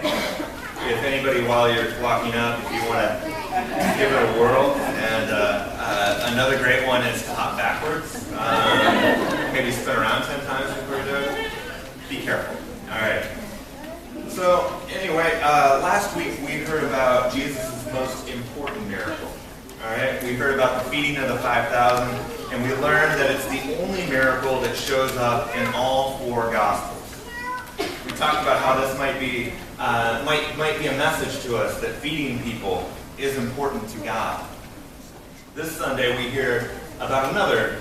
If anybody, while you're walking up, if you want to give it a whirl. And another great one is to hop backwards. Maybe spin around 10 times before you do it. Be careful. All right. So anyway, last week we heard about Jesus' most important miracle. All right. We heard about the feeding of the 5,000, and we learned that it's the only miracle that shows up in all 4 Gospels. We talked about how this might be a message to us that feeding people is important to God. This Sunday we hear about another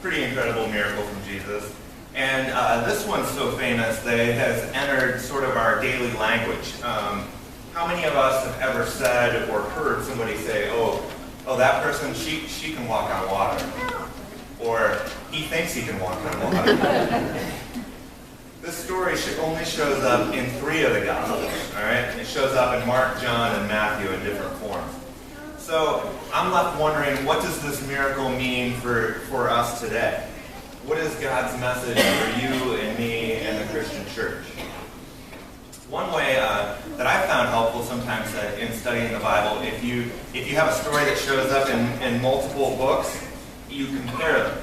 pretty incredible miracle from Jesus. And this one's so famous that it has entered sort of our daily language. How many of us have ever said or heard somebody say, oh, that person, she can walk on water. Or he thinks he can walk on water. This story only shows up in 3 of the Gospels, all right? It shows up in Mark, John, and Matthew in different forms. So I'm left wondering, what does this miracle mean for us today? What is God's message for you and me and the Christian church? One way that I found helpful sometimes in studying the Bible, if you have a story that shows up in multiple books, you compare them,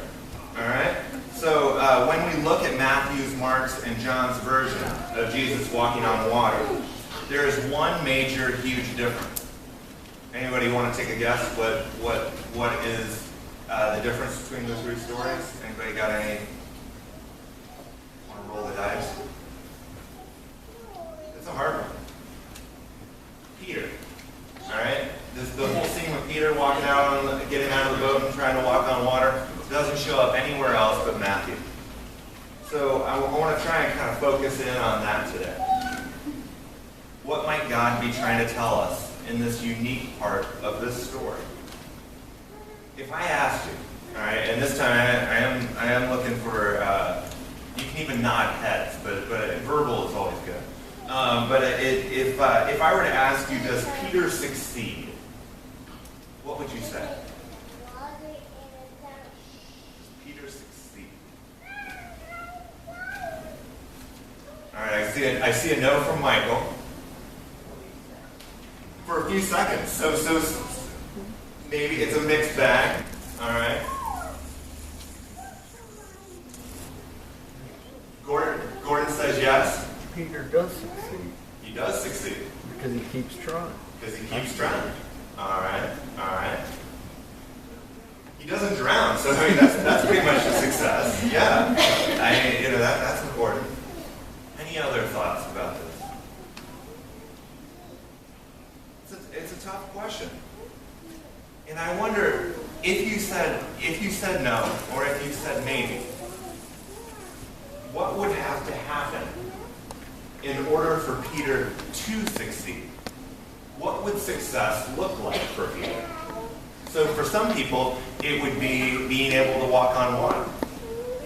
all right? So when we look at Matthew's, Mark's, and John's version of Jesus walking on water, there is one major, huge difference. Anybody want to take a guess what is the difference between the 3 stories? Anybody got any? Want to roll the dice? It's a hard one. Peter. All right? The whole scene with Peter walking out, getting out of the boat and trying to walk on water doesn't show up anywhere else but Matthew. So I want to try and kind of focus in on that today. What might God be trying to tell us in this unique part of this story? If I asked you, all right, and this time I am looking for, you can even nod heads, but verbal is always good. But if I were to ask you, does Peter succeed? What would you say? Does Peter succeed? All right, I see a no from Michael. For a few seconds, so maybe it's a mixed bag. All right. Gordon says yes. Peter does succeed. He does succeed. Because he keeps trying. Because he keeps trying. All right. He doesn't drown, so I mean that's pretty much a success. Yeah. That's important. Any other thoughts about this? It's a tough question. And I wonder if you said no, or if you said maybe, what would have to happen in order for Peter to succeed? What would success look like for Peter? So for some people, it would be being able to walk on water.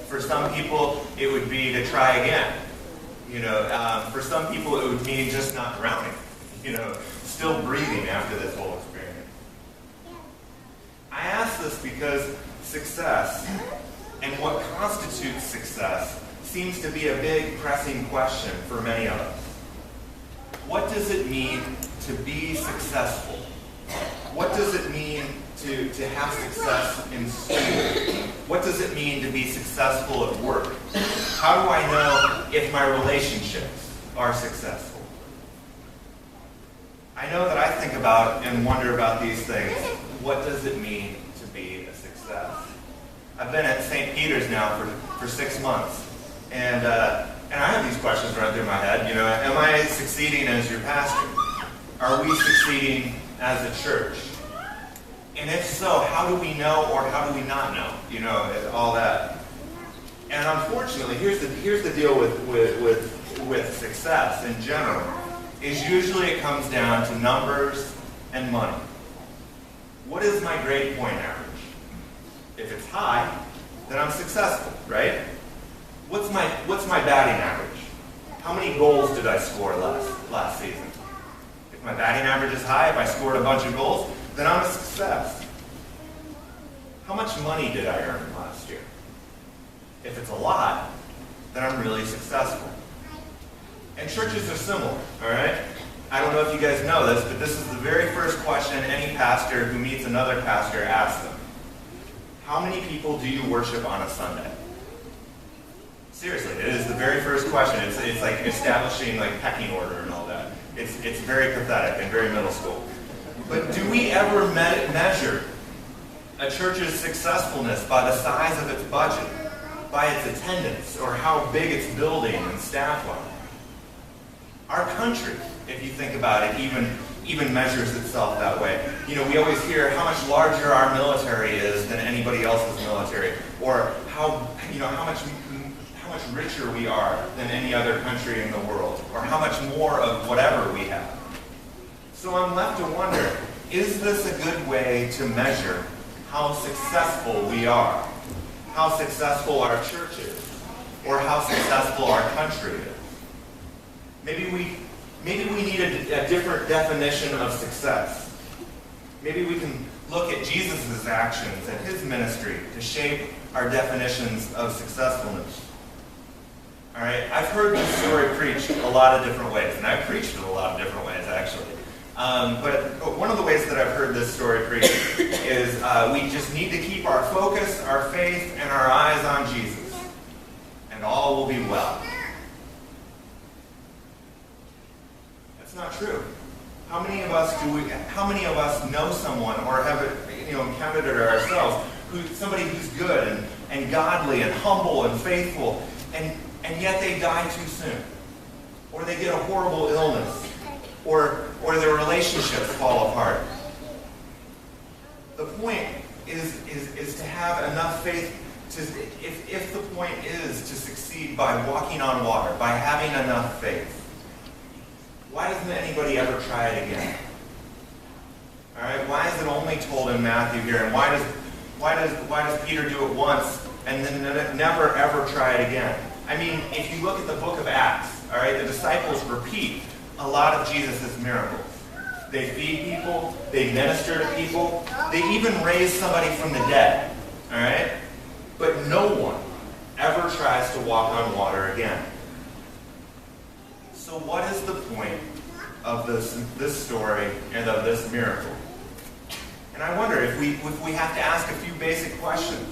For some people, it would be to try again. For some people, it would mean just not drowning. Still breathing after this whole experience. I ask this because success and what constitutes success seems to be a big pressing question for many of us. What does it mean to be successful? What does it mean to have success in school? What does it mean to be successful at work? How do I know if my relationships are successful? I know that I think about and wonder about these things. What does it mean to be a success? I've been at St. Peter's now for 6 months, and I have these questions running through my head. Am I succeeding as your pastor? Are we succeeding as a church? And if so, how do we know or how do we not know? All that. And unfortunately, here's the deal with success in general. Is usually it comes down to numbers and money. What is my grade point average? If it's high, then I'm successful, right? What's my batting average? How many goals did I score last season? If my batting average is high, if I scored a bunch of goals, then I'm a success. How much money did I earn last year? If it's a lot, then I'm really successful. And churches are similar, all right? know if you guys know this, but this is the very first question any pastor who meets another pastor asks them. How many people do you worship on a Sunday? Seriously, it is the very first question. It's like establishing like pecking order and all that. It's very pathetic and very middle school. But do we ever measure a church's successfulness by the size of its budget, by its attendance, or how big its building and staff are? Our country, if you think about it, even measures itself that way. You know, we always hear how much larger our military is than anybody else's military, or how much richer we are than any other country in the world, or how much more of whatever we have. So I'm left to wonder, is this a good way to measure how successful we are, how successful our church is, or how successful our country is? Maybe we need a different definition of success. Maybe we can look at Jesus' actions and his ministry to shape our definitions of successfulness. All right, I've heard this story preached a lot of different ways, and I've preached it a lot of different ways, actually. But one of the ways that I've heard this story preached is we just need to keep our focus, our faith, and our eyes on Jesus, and all will be well. That's not true. How many of us know someone or have encountered it ourselves, somebody who's good and godly and humble and faithful, and yet they die too soon, or they get a horrible illness, or their relationships fall apart? The point is to have enough faith to, if the point is to succeed by walking on water, by having enough faith, why doesn't anybody ever try it again? All right, why is it only told in Matthew here, and why does Peter do it once and then never ever try it again? I mean, if you look at the book of Acts, all right, the disciples repeat a lot of Jesus' miracles. They feed people, they minister to people, they even raise somebody from the dead, all right? But no one ever tries to walk on water again. So what is the point of this story and of this miracle? And I wonder if we have to ask a few basic questions.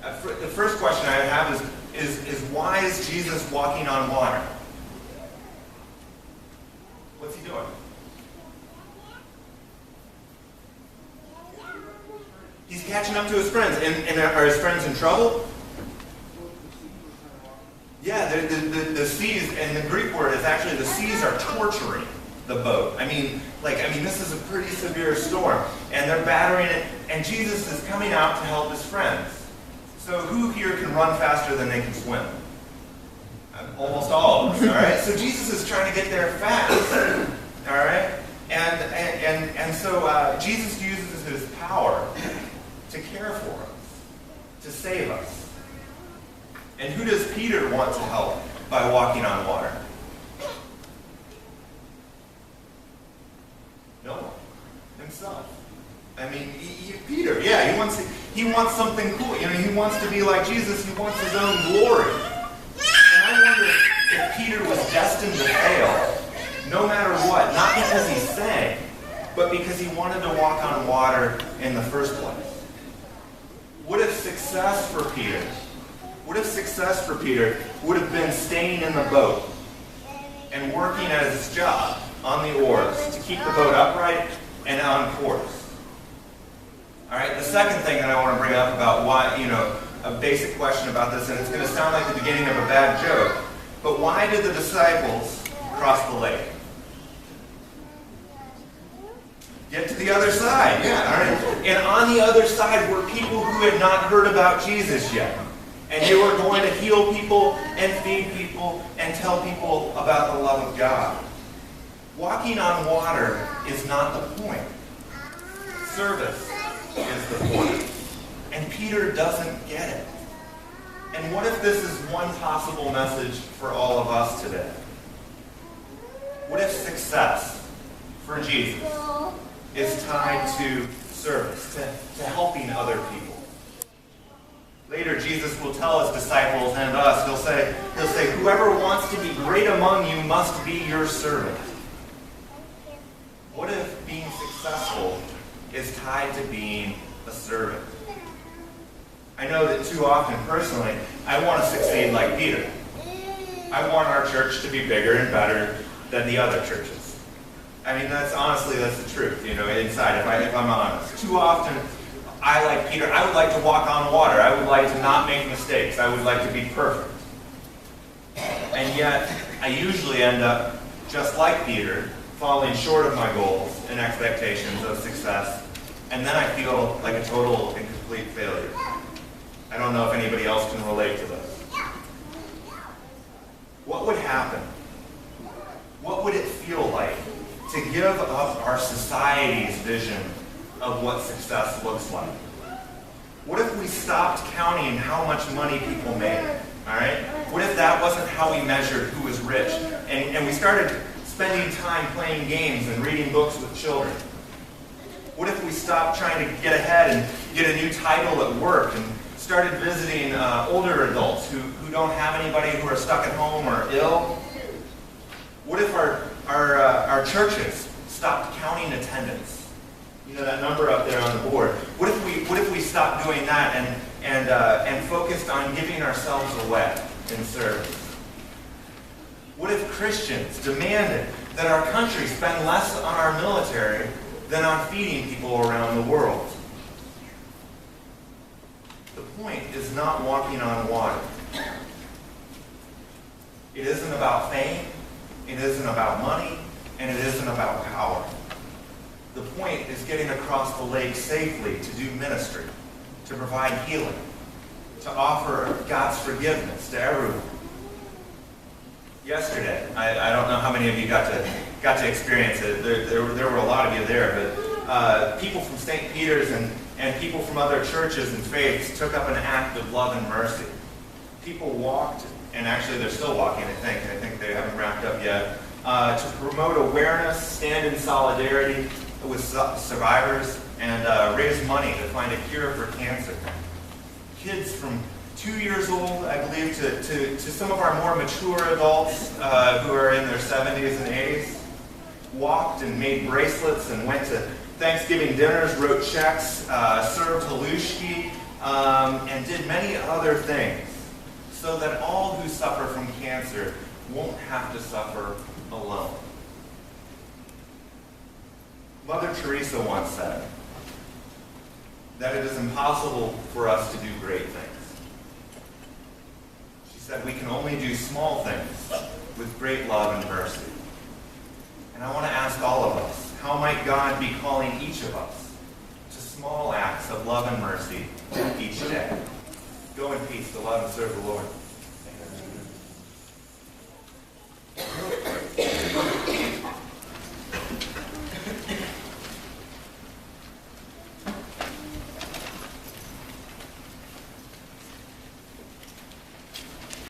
The first question I have is why is Jesus walking on water? What's he doing? He's catching up to his friends. And are his friends in trouble? Yeah, the seas, and the Greek word is actually the seas are torturing the boat. I mean, this is a pretty severe storm, and they're battering it, and Jesus is coming out to help his friends. So who here can run faster than they can swim? Almost all of us, all right? So Jesus is trying to get there fast, all right? And so Jesus uses his power to care for us, to save us. And who does Peter want to help by walking on water? No one. Himself. I mean, Peter, yeah, he wants something cool. He wants to be like Jesus. He wants his own glory. And I wonder if Peter was destined to fail, no matter what, not because he sang, but because he wanted to walk on water in the first place. What if success for Peter would have been staying in the boat and working at his job on the oars to keep the boat upright and on course? All right, the second thing that I want to bring up about why, a basic question about this, and it's going to sound like the beginning of a bad joke, but why did the disciples cross the lake? Get to the other side, yeah, all right? And on the other side were people who had not heard about Jesus yet. And they were going to heal people and feed people and tell people about the love of God. Walking on water is not the point. Service is the point. And Peter doesn't get it. And what if this is one possible message for all of us today? What if success for Jesus is tied to service, to helping other people? Later, Jesus will tell his disciples and us, he'll say, whoever wants to be great among you must be your servant. is tied to being a servant. I know that too often, personally, I want to succeed like Peter. I want our church to be bigger and better than the other churches. I mean, that's the truth, inside, if I'm honest. Too often, I, like Peter, I would like to walk on water. I would like to not make mistakes. I would like to be perfect. And yet, I usually end up, just like Peter, falling short of my goals and expectations of success, and then I feel like a total and complete failure. I don't know if anybody else can relate to this. What would happen? What would it feel like to give up our society's vision of what success looks like? What if we stopped counting how much money people made? All right? What if that wasn't how we measured who was rich? And we started spending time playing games and reading books with children? What if we stopped trying to get ahead and get a new title at work and started visiting older adults who don't have anybody, who are stuck at home or ill? What if our churches stopped counting attendance? That number up there on the board. What if we stopped doing that and focused on giving ourselves away in service? What if Christians demanded that our country spend less on our military than on feeding people around the world? The point is not walking on water. It isn't about fame, it isn't about money, and it isn't about power. The point is getting across the lake safely to do ministry, to provide healing, to offer God's forgiveness to everyone. Yesterday, I don't know how many of you got to experience it. There were a lot of you there, but people from St. Peter's and people from other churches and faiths took up an act of love and mercy. People walked, and actually they're still walking, I think they haven't wrapped up yet, to promote awareness, stand in solidarity with survivors, and raise money to find a cure for cancer. Kids from 2 years old, I believe, to some of our more mature adults who are in their 70s and 80s, walked and made bracelets and went to Thanksgiving dinners, wrote checks, served halushki, and did many other things so that all who suffer from cancer won't have to suffer alone. Mother Teresa once said that it is impossible for us to do great things. She said we can only do small things with great love and mercy. And I want to ask all of us, how might God be calling each of us to small acts of love and mercy each day? Go in peace to love and serve the Lord.